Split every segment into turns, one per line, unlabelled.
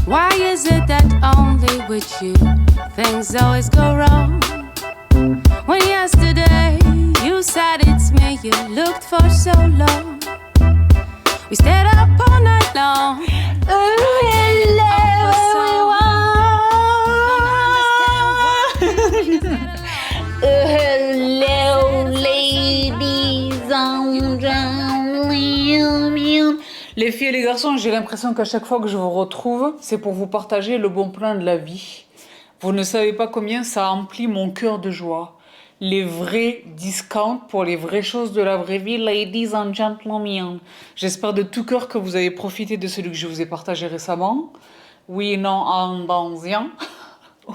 Why is it that only with you things always go wrong? When yesterday you said it's me you looked for so long. We stayed up all night long.
Hello, ladies and gentlemen. Les filles et les garçons, j'ai l'impression qu'à chaque fois que je vous retrouve, c'est pour vous partager le bon plan de la vie. Vous ne savez pas combien ça emplit mon cœur de joie. Les vrais discounts pour les vraies choses de la vraie vie, ladies and gentlemen. J'espère de tout cœur que vous avez profité de celui que je vous ai partagé récemment. Oui, non, en rien.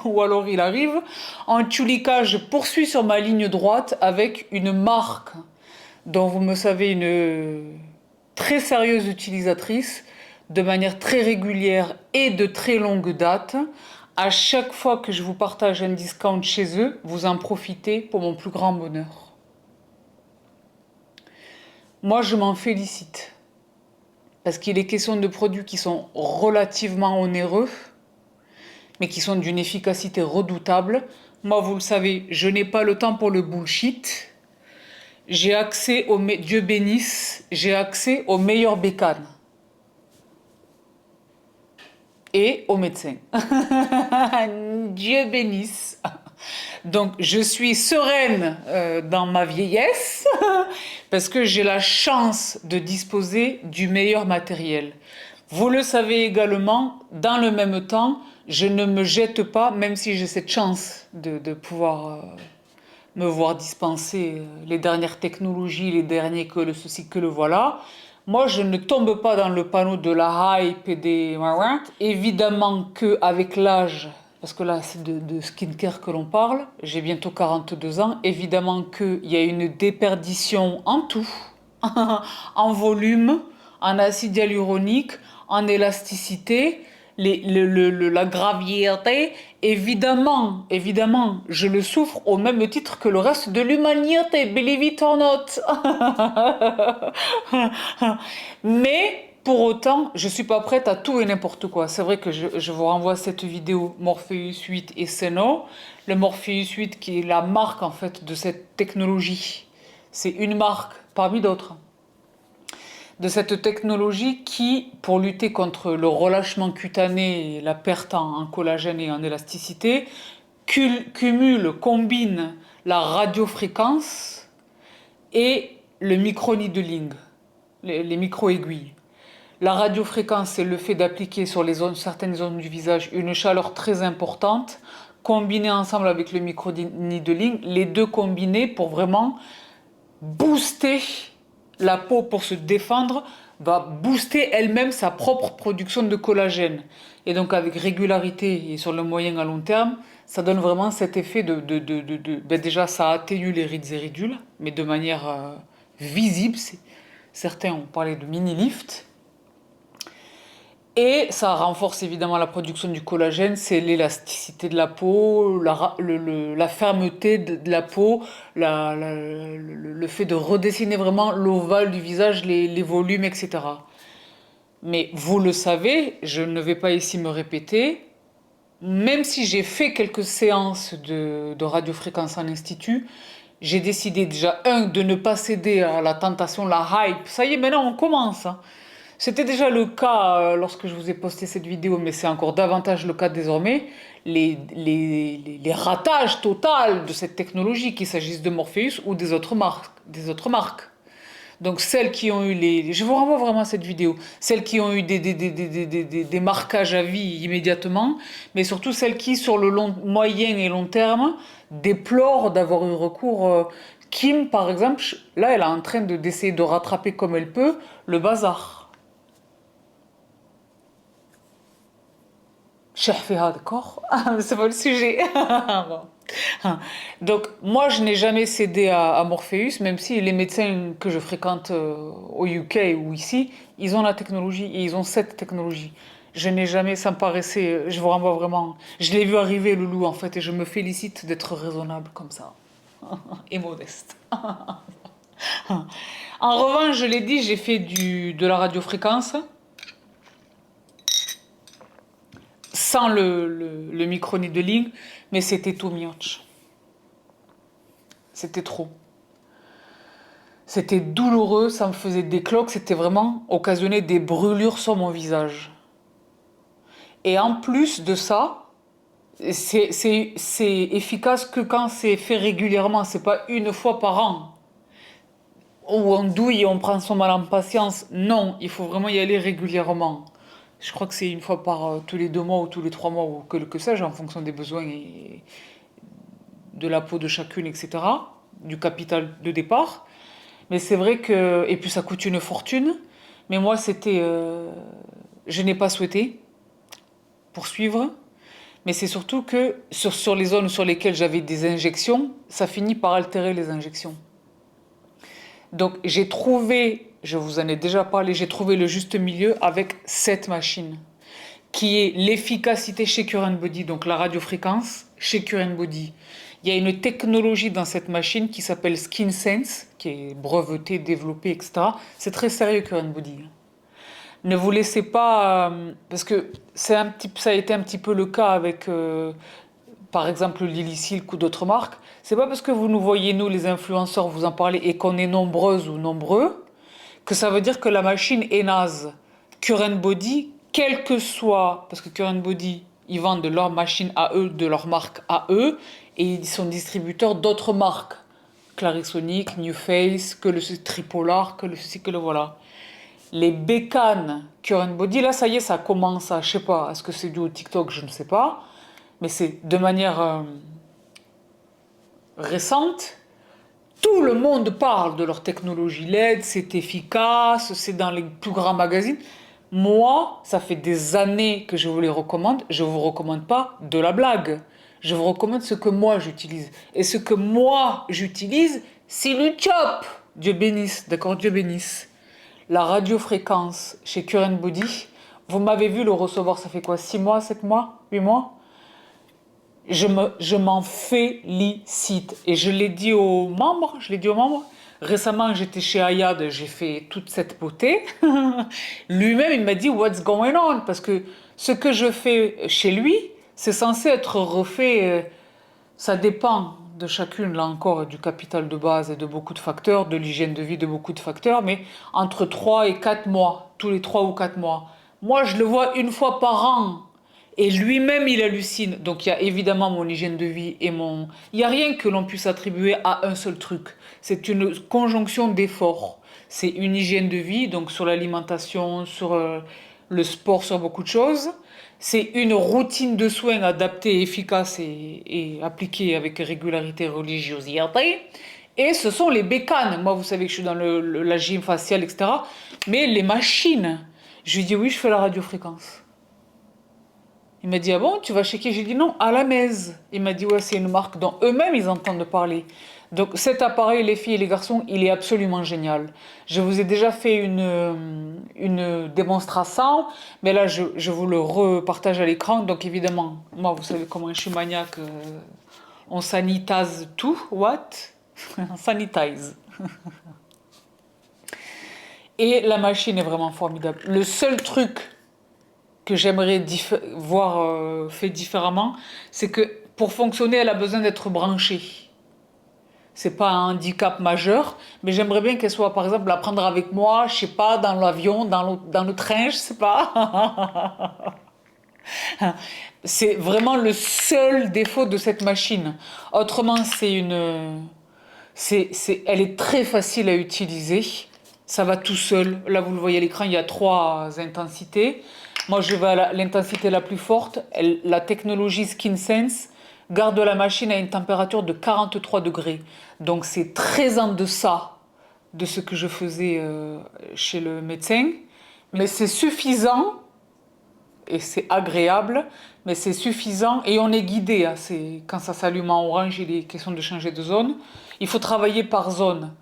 Ou alors il arrive. En tous les cas, je poursuis sur ma ligne droite avec une marque dont vous me savez une très sérieuse utilisatrice, de manière très régulière et de très longue date. À chaque fois que je vous partage un discount chez eux, vous en profitez pour mon plus grand bonheur. Moi, je m'en félicite. Parce qu'il est question de produits qui sont relativement onéreux, mais qui sont d'une efficacité redoutable. Moi, vous le savez, je n'ai pas le temps pour le bullshit. J'ai accès au... Dieu bénisse, j'ai accès aux meilleurs bécanes. Et aux médecins. Dieu bénisse. Donc, je suis sereine dans ma vieillesse parce que j'ai la chance de disposer du meilleur matériel. Vous le savez également, dans le même temps, je ne me jette pas, même si j'ai cette chance de pouvoir me voir dispenser les dernières technologies, les derniers que le ceci, que le voilà. Moi, je ne tombe pas dans le panneau de la hype et des... Évidemment qu'avec l'âge, parce que là, c'est de skincare que l'on parle, j'ai bientôt 42 ans, évidemment qu'il y a une déperdition en tout, en volume, en acide hyaluronique, en élasticité, la gravièreté, évidemment, je le souffre au même titre que le reste de l'humanité, believe it or not. Mais pour autant, je suis pas prête à tout et n'importe quoi. C'est vrai que je vous renvoie cette vidéo Morpheus 8 et Seno. Le Morpheus 8 qui est la marque en fait de cette technologie. C'est une marque parmi d'autres de cette technologie qui, pour lutter contre le relâchement cutané et la perte en collagène et en élasticité, combine la radiofréquence et le micro-needling, les micro-aiguilles. La radiofréquence, c'est le fait d'appliquer sur certaines zones du visage une chaleur très importante, combinée ensemble avec le micro-needling, les deux combinés pour vraiment booster la peau pour se défendre, va booster elle-même sa propre production de collagène. Et donc avec régularité et sur le moyen à long terme, ça donne vraiment cet effet ben déjà ça atténue les rides et ridules, mais de manière visible. Certains ont parlé de mini-lift. Et ça renforce évidemment la production du collagène, c'est l'élasticité de la peau, la fermeté de la peau, le fait de redessiner vraiment l'ovale du visage, les volumes, etc. Mais vous le savez, je ne vais pas ici me répéter, même si j'ai fait quelques séances de radiofréquence en institut, j'ai décidé déjà, de ne pas céder à la tentation, la hype. Ça y est, maintenant on commence, hein. C'était déjà le cas lorsque je vous ai posté cette vidéo, mais c'est encore davantage le cas désormais. Les ratages totaux de cette technologie, qu'il s'agisse de Morpheus ou des autres marques. Donc celles qui ont eu je vous renvoie vraiment à cette vidéo. Celles qui ont eu des marquages à vie immédiatement, mais surtout celles qui, sur le moyen et long terme, déplorent d'avoir eu recours. Kim, par exemple, là, elle est en train d'essayer de rattraper comme elle peut le bazar. D'accord. C'est pas le sujet. Bon. Donc, moi, je n'ai jamais cédé à Morpheus, même si les médecins que je fréquente au UK ou ici, ils ont la technologie et ils ont cette technologie. Je n'ai jamais, ça me paraissait, je vous renvoie vraiment, je l'ai vu arriver, le loup, en fait, et je me félicite d'être raisonnable comme ça. Et modeste. En revanche, je l'ai dit, j'ai fait de la radiofréquence. sans le micro-needling, mais c'était too much. C'était trop. C'était douloureux, ça me faisait des cloques, c'était vraiment occasionné des brûlures sur mon visage. Et en plus de ça, c'est efficace que quand c'est fait régulièrement, c'est pas une fois par an. Où on douille et on prend son mal en patience. Non, il faut vraiment y aller régulièrement. Je crois que c'est une fois par tous les 2 mois ou tous les 3 mois ou que sais-je, en fonction des besoins et de la peau de chacune, etc. Du capital de départ. Mais c'est vrai que... Et puis ça coûte une fortune. Mais moi, je n'ai pas souhaité poursuivre. Mais c'est surtout que sur les zones sur lesquelles j'avais des injections, ça finit par altérer les injections. Donc j'ai trouvé, je vous en ai déjà parlé, j'ai trouvé le juste milieu avec cette machine, qui est l'efficacité chez Cure Body, donc la radiofréquence chez Cure Body. Il y a une technologie dans cette machine qui s'appelle SkinSense, qui est brevetée, développée, etc. C'est très sérieux Cure Body. Ne vous laissez pas... parce que ça a été un petit peu le cas avec, par exemple, Lily Silk ou d'autres marques. C'est pas parce que vous nous voyez, nous, les influenceurs, vous en parler et qu'on est nombreuses ou nombreux, que ça veut dire que la machine est naze. Cure Body, quel que soit... Parce que Cure Body, ils vendent de leur machine à eux, de leur marque à eux, et ils sont distributeurs d'autres marques. Clarisonic, New Face, que le Tripolar, que le ceci, que le voilà. Les bécanes Cure Body, là, ça y est, ça commence à, je sais pas, est-ce que c'est dû au TikTok, je ne sais pas, mais c'est de manière récente, tout le monde parle de leur technologie LED, c'est efficace, c'est dans les plus grands magazines. Moi, ça fait des années que je vous les recommande, je vous recommande pas de la blague. Je vous recommande ce que moi j'utilise. Et ce que moi j'utilise, c'est le chop. Dieu bénisse, d'accord, Dieu bénisse. La radiofréquence chez Cure Body, vous m'avez vu le recevoir, ça fait quoi, 6 mois, 7 mois, 8 mois? Je m'en félicite. Et je l'ai dit aux membres, Récemment, j'étais chez Ayad, j'ai fait toute cette beauté. Lui-même, il m'a dit, what's going on? Parce que ce que je fais chez lui, c'est censé être refait, ça dépend de chacune, là encore, du capital de base et de beaucoup de facteurs, de l'hygiène de vie, de beaucoup de facteurs, mais entre 3 et 4 mois, tous les 3 ou 4 mois. Moi, je le vois une fois par an. Et lui-même, il hallucine. Donc, il y a évidemment mon hygiène de vie et mon... Il n'y a rien que l'on puisse attribuer à un seul truc. C'est une conjonction d'efforts. C'est une hygiène de vie, donc sur l'alimentation, sur le sport, sur beaucoup de choses. C'est une routine de soins adaptée, efficace et appliquée avec régularité et religiosité. Et ce sont les bécanes. Moi, vous savez que je suis dans la gym faciale, etc. Mais les machines, je lui dis oui, je fais la radiofréquence. Il m'a dit, ah bon, tu vas checker? J'ai dit non, à la Mèze. Il m'a dit, ouais, c'est une marque dont eux-mêmes ils entendent parler. Donc cet appareil, les filles et les garçons, il est absolument génial. Je vous ai déjà fait une démonstration, mais là, je vous le repartage à l'écran. Donc évidemment, moi, vous savez comment je suis maniaque. On sanitise tout. What? On sanitise. Et la machine est vraiment formidable. Le seul truc que j'aimerais voir fait différemment, c'est que pour fonctionner, elle a besoin d'être branchée. C'est pas un handicap majeur, mais j'aimerais bien qu'elle soit, par exemple, la prendre avec moi, je sais pas, dans l'avion, dans le train, je sais pas. C'est vraiment le seul défaut de cette machine. Autrement, elle est très facile à utiliser. Ça va tout seul. Là, vous le voyez à l'écran, il y a 3 intensités. Moi, je vais à l'intensité la plus forte. La technologie SkinSense garde la machine à une température de 43 degrés. Donc, c'est très en deçà de ce que je faisais chez le médecin. Mais c'est suffisant, et c'est agréable, mais c'est suffisant. Et on est guidé. Hein, quand ça s'allume en orange, il est question de changer de zone. Il faut travailler par zone.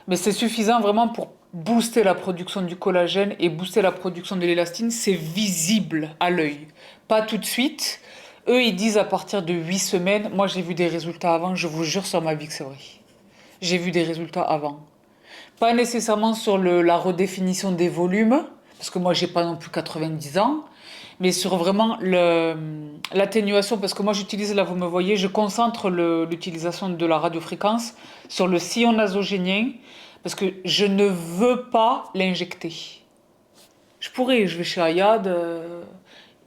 Mais c'est suffisant vraiment pour booster la production du collagène et booster la production de l'élastine. C'est visible à l'œil. Pas tout de suite. Eux, ils disent à partir de 8 semaines. Moi, j'ai vu des résultats avant. Je vous jure sur ma vie que c'est vrai. J'ai vu des résultats avant. Pas nécessairement sur la redéfinition des volumes, parce que moi, j'ai pas non plus 90 ans. mais sur vraiment l'atténuation, parce que moi j'utilise, là vous me voyez, je concentre l'utilisation de la radiofréquence sur le sillon nasogénien, parce que je ne veux pas l'injecter. Je pourrais, je vais chez Ayad,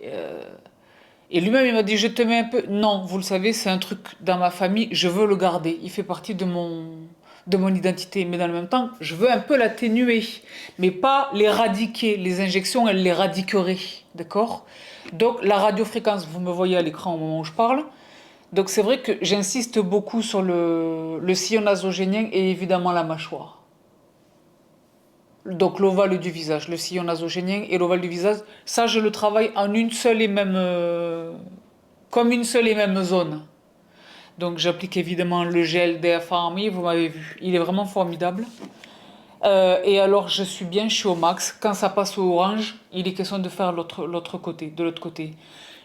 et lui-même il m'a dit je te mets un peu. Non, vous le savez, c'est un truc dans ma famille, je veux le garder, il fait partie de mon identité, mais dans le même temps, je veux un peu l'atténuer, mais pas l'éradiquer. Les injections, elles l'éradiqueraient, d'accord? Donc la radiofréquence, vous me voyez à l'écran au moment où je parle. Donc c'est vrai que j'insiste beaucoup sur le sillon nasogénien et évidemment la mâchoire. Donc l'ovale du visage, le sillon nasogénien et l'ovale du visage, ça je le travaille en une seule et même, comme une seule et même zone. Donc j'applique évidemment le gel DFAMI, vous m'avez vu, il est vraiment formidable. Et alors je suis bien, je suis au max. Quand ça passe au orange, il est question de faire l'autre côté, de l'autre côté.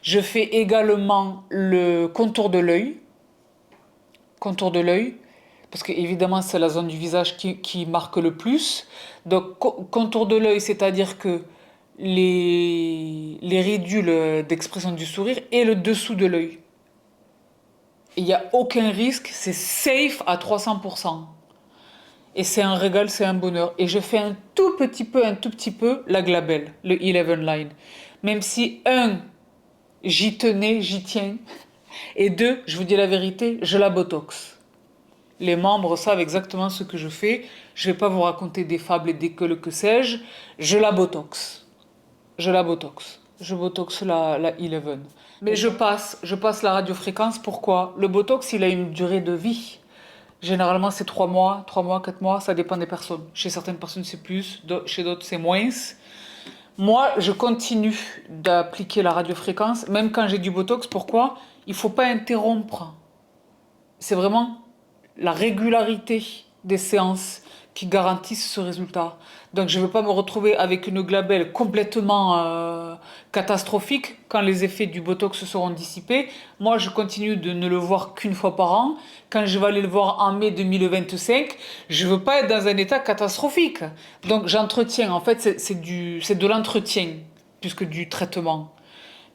Je fais également le contour de l'œil, parce que évidemment c'est la zone du visage qui marque le plus. Donc contour de l'œil, c'est-à-dire que les ridules d'expression du sourire et le dessous de l'œil. Il n'y a aucun risque, c'est safe à 300%. Et c'est un régal, c'est un bonheur. Et je fais un tout petit peu la glabelle, le 11 line. Même si, un, j'y tenais, j'y tiens. Et deux, je vous dis la vérité, je la botox. Les membres savent exactement ce que je fais. Je ne vais pas vous raconter des fables et des que sais-je. Je la botox. Je la botox. Je botox la 11. Mais je passe la radiofréquence. Pourquoi? Le botox, il a une durée de vie. Généralement, c'est 3 mois, 4 mois, ça dépend des personnes. Chez certaines personnes, c'est plus, chez d'autres, c'est moins. Moi, je continue d'appliquer la radiofréquence, même quand j'ai du botox. Pourquoi? Il ne faut pas interrompre. C'est vraiment la régularité des séances qui garantissent ce résultat. Donc je ne veux pas me retrouver avec une glabelle complètement catastrophique quand les effets du botox seront dissipés. Moi, je continue de ne le voir qu'une fois par an. Quand je vais aller le voir en mai 2025, je ne veux pas être dans un état catastrophique. Donc j'entretiens. En fait, c'est de l'entretien plus que du traitement.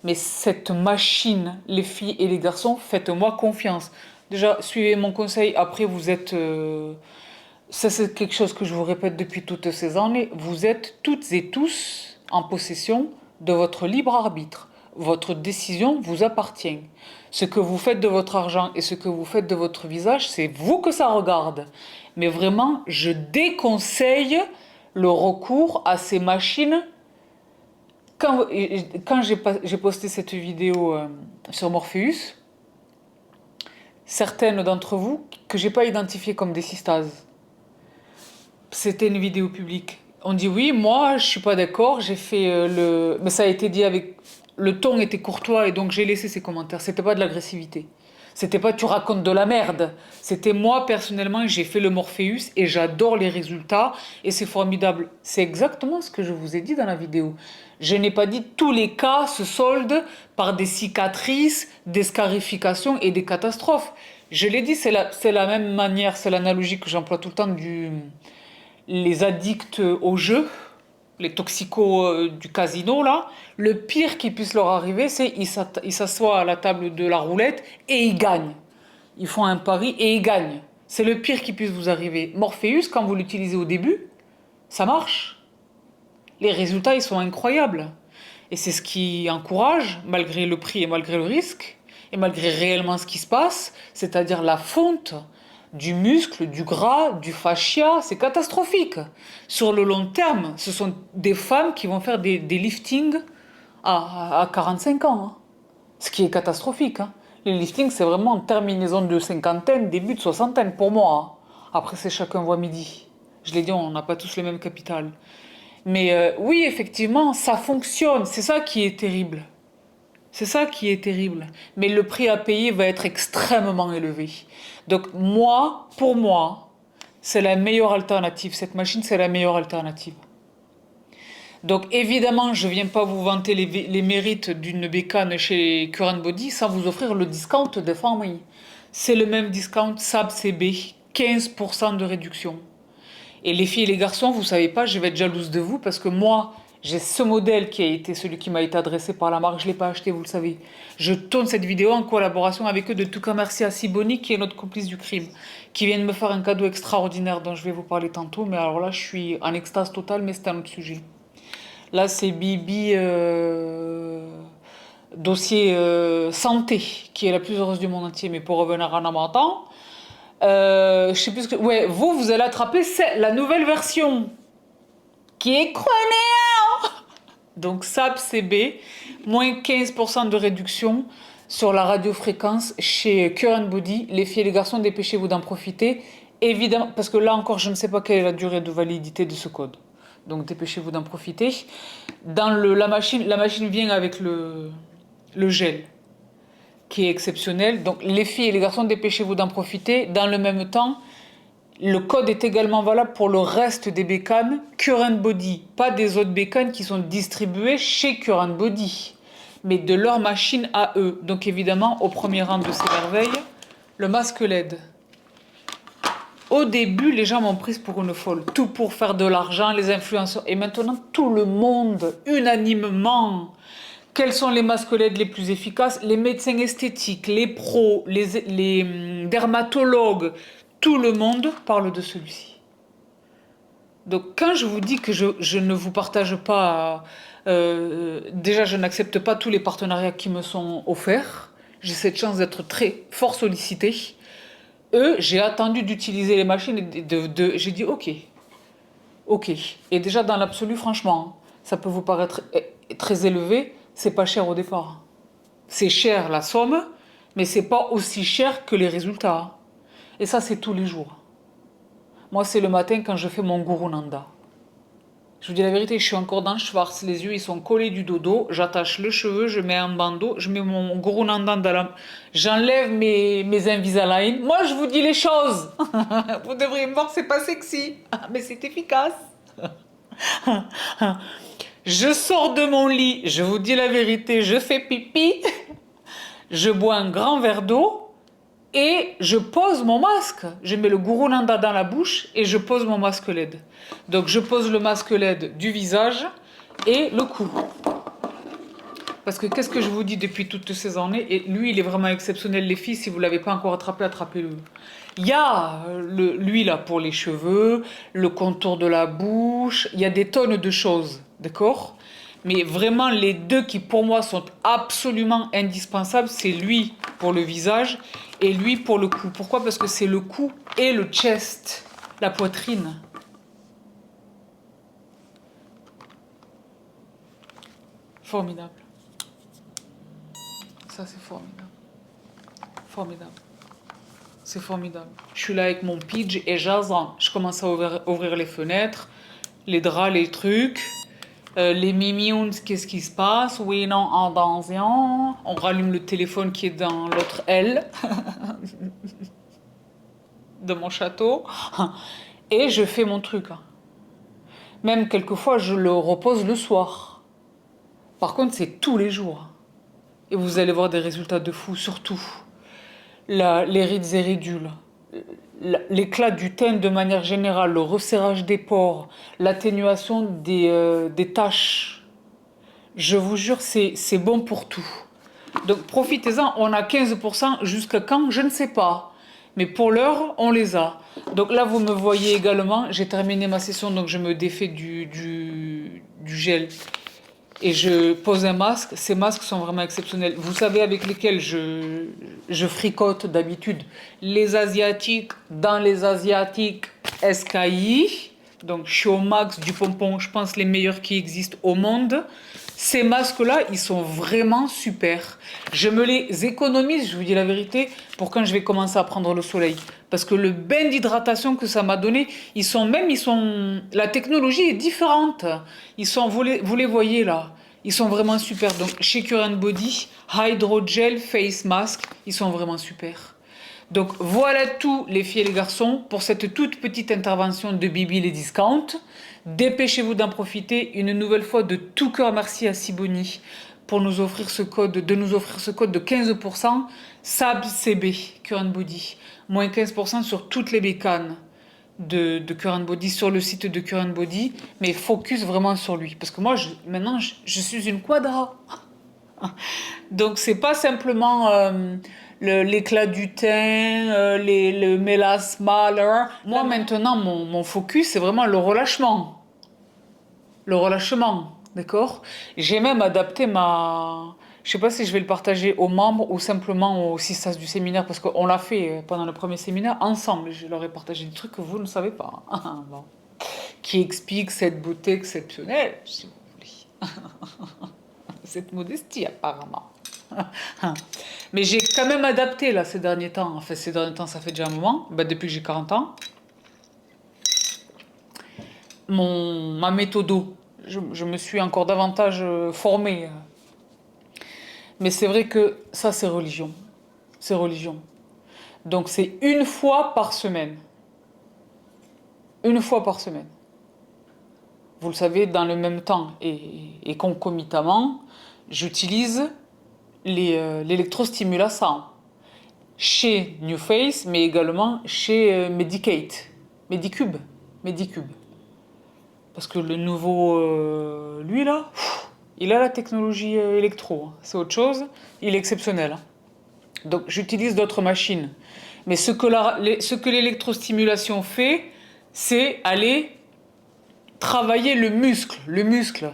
Mais cette machine, les filles et les garçons, faites-moi confiance. Déjà, suivez mon conseil. Après, vous êtes... ça, c'est quelque chose que je vous répète depuis toutes ces années. Vous êtes toutes et tous en possession de votre libre arbitre. Votre décision vous appartient. Ce que vous faites de votre argent et ce que vous faites de votre visage, c'est vous que ça regarde. Mais vraiment, je déconseille le recours à ces machines. Quand j'ai posté cette vidéo sur Morpheus, certaines d'entre vous que j'ai pas identifiées comme des cystases, c'était une vidéo publique. On dit oui, moi je suis pas d'accord, j'ai fait mais ça a été dit avec le ton était courtois et donc j'ai laissé ces commentaires. C'était pas de l'agressivité. C'était pas tu racontes de la merde. C'était moi personnellement, j'ai fait le Morpheus et j'adore les résultats et c'est formidable. C'est exactement ce que je vous ai dit dans la vidéo. Je n'ai pas dit tous les cas se soldent par des cicatrices, des scarifications et des catastrophes. Je l'ai dit, c'est la même manière, c'est l'analogie que j'emploie tout le temps les addicts au jeu, les toxicos du casino, là, le pire qui puisse leur arriver, c'est ils s'assoient à la table de la roulette et ils gagnent. Ils font un pari et ils gagnent. C'est le pire qui puisse vous arriver. Morpheus, quand vous l'utilisez au début, ça marche. Les résultats, ils sont incroyables. Et c'est ce qui encourage, malgré le prix et malgré le risque, et malgré réellement ce qui se passe, c'est-à-dire la fonte du muscle, du gras, du fascia, c'est catastrophique. Sur le long terme, ce sont des femmes qui vont faire des liftings à 45 ans. Hein. Ce qui est catastrophique. Hein. Les liftings, c'est vraiment une terminaison de cinquantaine, début de soixantaine pour moi. Hein. Après, c'est chacun voit midi. Je l'ai dit, on n'a pas tous le même capital. Mais oui, effectivement, ça fonctionne. C'est ça qui est terrible. C'est ça qui est terrible. Mais le prix à payer va être extrêmement élevé. Donc pour moi, c'est la meilleure alternative. Cette machine, c'est la meilleure alternative. Donc évidemment, je ne viens pas vous vanter les mérites d'une bécane chez Current Body sans vous offrir le discount de famille. C'est le même discount SAB-CB, 15% de réduction. Et les filles et les garçons, vous savez pas, je vais être jalouse de vous parce que moi, J'ai ce modèle qui a été celui qui m'a été adressé par la marque. Je ne l'ai pas acheté, vous le savez. Je tourne cette vidéo en collaboration avec eux, de tout cas merci à Siboni, qui est notre complice du crime, qui vient de me faire un cadeau extraordinaire dont je vais vous parler tantôt. Mais alors là, je suis en extase totale, mais c'est un autre sujet. Là, c'est Bibi, dossier santé, qui est la plus heureuse du monde entier. Mais pour revenir en amateur, je sais plus ce que... Ouais, vous allez attraper la nouvelle version, qui est chronéa. Donc SAP CB, moins 15% de réduction sur la radiofréquence chez Current Body. Les filles et les garçons, dépêchez-vous d'en profiter. Évidemment, parce que là encore, je ne sais pas quelle est la durée de validité de ce code. Donc dépêchez-vous d'en profiter. Dans la machine vient avec le gel, qui est exceptionnel. Donc les filles et les garçons, dépêchez-vous d'en profiter. Dans le même temps, le code est également valable pour le reste des bécanes Current Body, pas des autres bécanes qui sont distribuées chez Current Body, mais de leur machine à eux. Donc évidemment, au premier rang de ces merveilles, le masque LED. Au début, les gens m'ont prise pour une folle, tout pour faire de l'argent, les influenceurs. Et maintenant, tout le monde, unanimement, quels sont les masques LED les plus efficaces? Les médecins esthétiques, les pros, les dermatologues, tout le monde parle de celui-ci. Donc quand je vous dis que je ne vous partage pas, déjà je n'accepte pas tous les partenariats qui me sont offerts, j'ai cette chance d'être très fort sollicitée. J'ai attendu d'utiliser les machines et j'ai dit ok. Et déjà dans l'absolu, franchement, ça peut vous paraître très élevé, c'est pas cher au départ. C'est cher la somme, mais c'est pas aussi cher que les résultats. Et ça, c'est tous les jours. Moi, c'est le matin quand je fais mon Guru Nanda. Je vous dis la vérité, je suis encore dans le Schwarz, les yeux ils sont collés du dodo, j'attache le cheveu, je mets un bandeau, je mets mon Guru Nanda dans la... J'enlève mes Invisalign. Moi, je vous dis les choses. Vous devriez me voir, c'est pas sexy, mais c'est efficace. Je sors de mon lit, je vous dis la vérité, je fais pipi, je bois un grand verre d'eau, et je pose mon masque. Je mets le Guru Nanda dans la bouche et je pose mon masque LED. Donc je pose le masque LED du visage et le cou. Parce que qu'est-ce que je vous dis depuis toutes ces années? Et lui, il est vraiment exceptionnel, les filles. Si vous ne l'avez pas encore attrapé, attrapez-le. Il y a lui là pour les cheveux, le contour de la bouche. Il y a des tonnes de choses, d'accord? Mais vraiment, les deux qui pour moi sont absolument indispensables, c'est lui pour le visage et lui pour le cou. Pourquoi? Parce que c'est le cou et le chest, la poitrine. Formidable. Ça, c'est formidable. Formidable. C'est formidable. Je suis là avec mon pidge et j'attends. Je commence à ouvrir les fenêtres, les draps, les trucs. Les mimions, qu'est-ce qui se passe? Oui, non, attention. On rallume le téléphone qui est dans l'autre aile de mon château. Et je fais mon truc. Même quelquefois, je le repose le soir. Par contre, c'est tous les jours. Et vous allez voir des résultats de fou, surtout. Les rides et ridules. L'éclat du teint de manière générale, le resserrage des pores, l'atténuation des taches. Je vous jure, c'est bon pour tout. Donc profitez-en, on a 15%, jusqu'à quand? Je ne sais pas. Mais pour l'heure, on les a. Donc là, vous me voyez également, j'ai terminé ma session, donc je me défais du gel. Et je pose un masque. Ces masques sont vraiment exceptionnels. Vous savez avec lesquels je fricote d'habitude? Les Asiatiques, dans les Asiatiques, SKI. Donc, je suis au max du pompon, je pense les meilleurs qui existent au monde. Ces masques-là, ils sont vraiment super. Je me les économise, je vous dis la vérité, pour quand je vais commencer à prendre le soleil. Parce que le bain d'hydratation que ça m'a donné, la technologie est différente. Vous les voyez là, ils sont vraiment super. Donc, chez Current Body, Hydrogel Face Mask, ils sont vraiment super. Donc voilà tout les filles et les garçons pour cette toute petite intervention de Bibi les discounts. Dépêchez-vous d'en profiter. Une nouvelle fois de tout cœur merci à Siboni pour nous offrir ce code, de 15% SAB CB Current Body. Moins 15% sur toutes les bécanes. de Current Body sur le site de Current Body, mais focus vraiment sur lui. Parce que moi, maintenant, je suis une quadra. Donc, c'est pas simplement l'éclat du teint, le mélasma. Moi, maintenant, mon focus, c'est vraiment le relâchement. Le relâchement, d'accord? J'ai même adapté ma... Je sais pas si je vais le partager aux membres ou simplement aux sistas du séminaire, parce qu'on l'a fait pendant le premier séminaire ensemble. Je leur ai partagé des trucs que vous ne savez pas. Bon. Qui expliquent cette beauté exceptionnelle, si vous voulez. Cette modestie, apparemment. Mais j'ai quand même adapté, là, ces derniers temps. Enfin, ces derniers temps, ça fait déjà un moment. Bah, depuis que j'ai 40 ans. Ma méthode. Je me suis encore davantage formée. Mais c'est vrai que ça, c'est religion. C'est religion. Donc, c'est une fois par semaine. Une fois par semaine. Vous le savez, dans le même temps et concomitamment, j'utilise l'électrostimulation chez New Face, mais également chez Medicate, Medicube. Parce que le nouveau, lui là, il a la technologie électro. C'est autre chose. Il est exceptionnel. Hein. Donc j'utilise d'autres machines. Mais ce que l'électrostimulation fait, c'est aller travailler le muscle. Le muscle.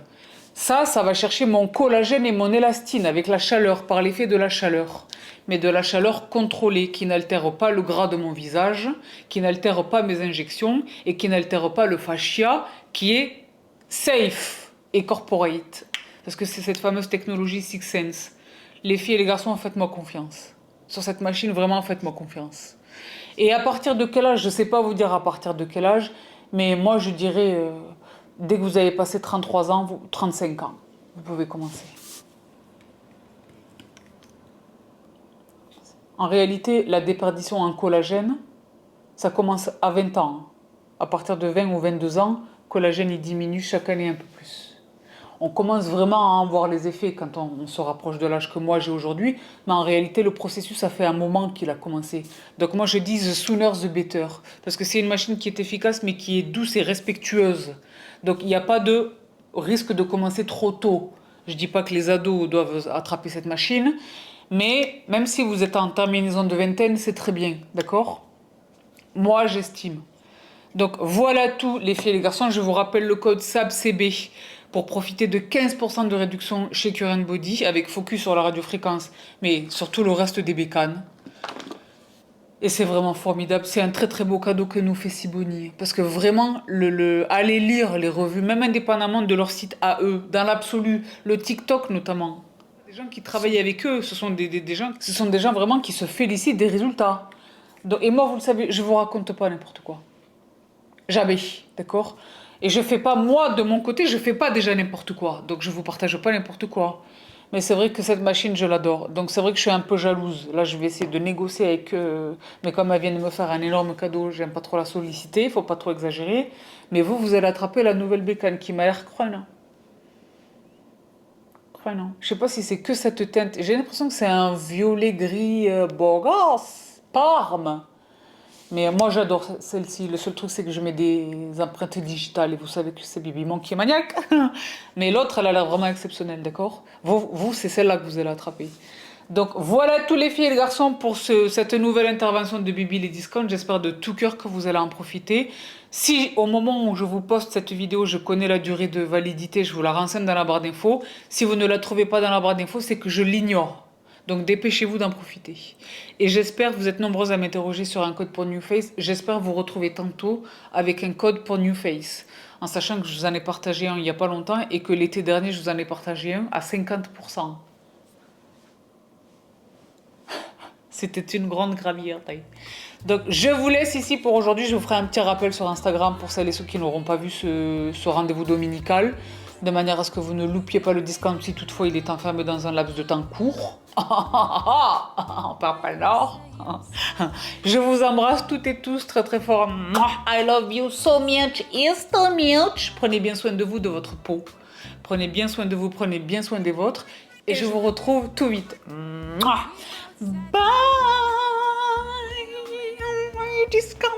Ça va chercher mon collagène et mon élastine avec la chaleur, par l'effet de la chaleur. Mais de la chaleur contrôlée, qui n'altère pas le gras de mon visage, qui n'altère pas mes injections et qui n'altère pas le fascia, qui est safe et corporate. Parce que c'est cette fameuse technologie Six Sense. Les filles et les garçons, faites-moi confiance. Sur cette machine, vraiment, faites-moi confiance. Et à partir de quel âge, je ne sais pas vous dire à partir de quel âge, mais moi, je dirais, dès que vous avez passé 33 ans, 35 ans, vous pouvez commencer. En réalité, la déperdition en collagène, ça commence à 20 ans. À partir de 20 ou 22 ans, le collagène il diminue chaque année un peu plus. On commence vraiment à en voir les effets quand on se rapproche de l'âge que moi j'ai aujourd'hui, mais en réalité, le processus, ça fait un moment qu'il a commencé. Donc moi, je dis the sooner the better, parce que c'est une machine qui est efficace, mais qui est douce et respectueuse. Donc il n'y a pas de risque de commencer trop tôt. Je ne dis pas que les ados doivent attraper cette machine, mais même si vous êtes en terminaison de vingtaine, c'est très bien, d'accord? Moi, j'estime. Donc voilà tout, les filles et les garçons. Je vous rappelle le code SABCB pour profiter de 15% de réduction chez Current Body, avec focus sur la radiofréquence, mais sur tout le reste des bécanes. Et c'est vraiment formidable. C'est un très très beau cadeau que nous fait Sibony. Parce que vraiment, allez lire les revues, même indépendamment de leur site à eux, dans l'absolu, le TikTok notamment. Les gens qui travaillent avec eux, ce sont des gens vraiment qui se félicitent des résultats. Donc, et moi, vous le savez, je ne vous raconte pas n'importe quoi. Jamais, d'accord? Et je fais pas, moi, de mon côté, je fais pas déjà n'importe quoi. Donc je vous partage pas n'importe quoi. Mais c'est vrai que cette machine, je l'adore. Donc c'est vrai que je suis un peu jalouse. Là, je vais essayer de négocier avec eux. Mais comme elle vient de me faire un énorme cadeau, j'aime pas trop la solliciter, il faut pas trop exagérer. Mais vous allez attraper la nouvelle bécane qui m'a l'air croyant. Je sais pas si c'est que cette teinte. J'ai l'impression que c'est un violet gris beau gosse, Parme. Mais moi, j'adore celle-ci. Le seul truc, c'est que je mets des empreintes digitales. Et vous savez que c'est Bibi Mon qui est maniaque. Mais l'autre, elle a l'air vraiment exceptionnelle, d'accord? Vous, c'est celle-là que vous allez attraper. Donc, voilà tous les filles et les garçons pour cette nouvelle intervention de Bibi les Discounts. J'espère de tout cœur que vous allez en profiter. Si, au moment où je vous poste cette vidéo, je connais la durée de validité, je vous la renseigne dans la barre d'infos. Si vous ne la trouvez pas dans la barre d'infos, c'est que je l'ignore. Donc dépêchez-vous d'en profiter. Et j'espère, vous êtes nombreux à m'interroger sur un code pour New Face, j'espère vous retrouver tantôt avec un code pour New Face. En sachant que je vous en ai partagé un il n'y a pas longtemps et que l'été dernier, je vous en ai partagé un à 50%. C'était une grande gravière. Donc je vous laisse ici pour aujourd'hui. Je vous ferai un petit rappel sur Instagram pour celles et ceux qui n'auront pas vu ce rendez-vous dominical. De manière à ce que vous ne loupiez pas le discount si toutefois il est enfermé dans un laps de temps court. On perd pas le nord. Je vous embrasse toutes et tous très très fort. I love you so much, is so much. Prenez bien soin de vous, de votre peau. Prenez bien soin de vous, prenez bien soin des vôtres. Et je vous retrouve tout vite. Bye. Discount.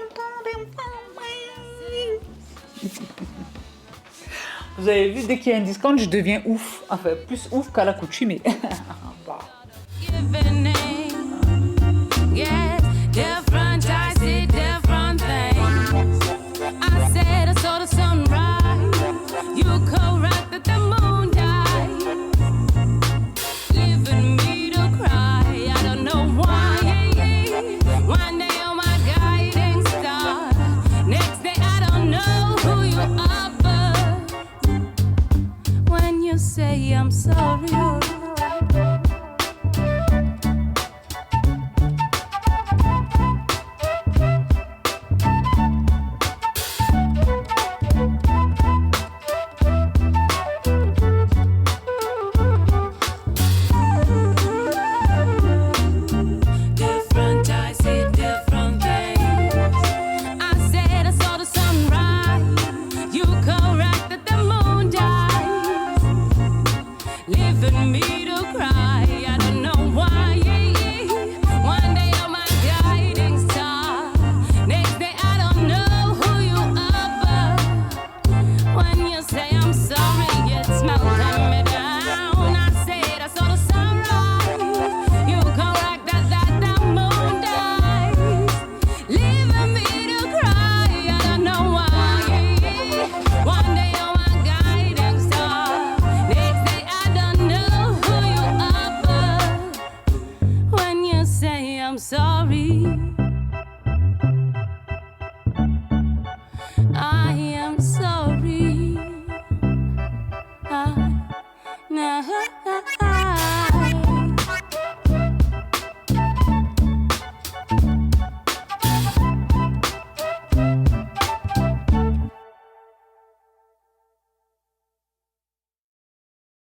Vous avez vu, dès qu'il y a un discount, je deviens ouf. Enfin, plus ouf qu'à l'accoutumée. Bah.
Given name, yes, different, I see different things. I said I saw the sunrise, you corrected the moon died, leaving me to cry. I don't know why. One day you're my guiding star, next day I don't know who you are, but when you say I'm sorry. Different, I see different things. I said I saw the sunrise, you corrected the moon died, leaving me to cry. I don't know why. One day you're my guiding star, next day I don't know who you are, but when you say I'm sorry, it's melting me down. I said I saw the sunrise, you corrected that the moon dies, leaving me to cry. I don't know why. One day you're my guiding star, next day I don't know who you are, but when you say I'm sorry, I am sorry. I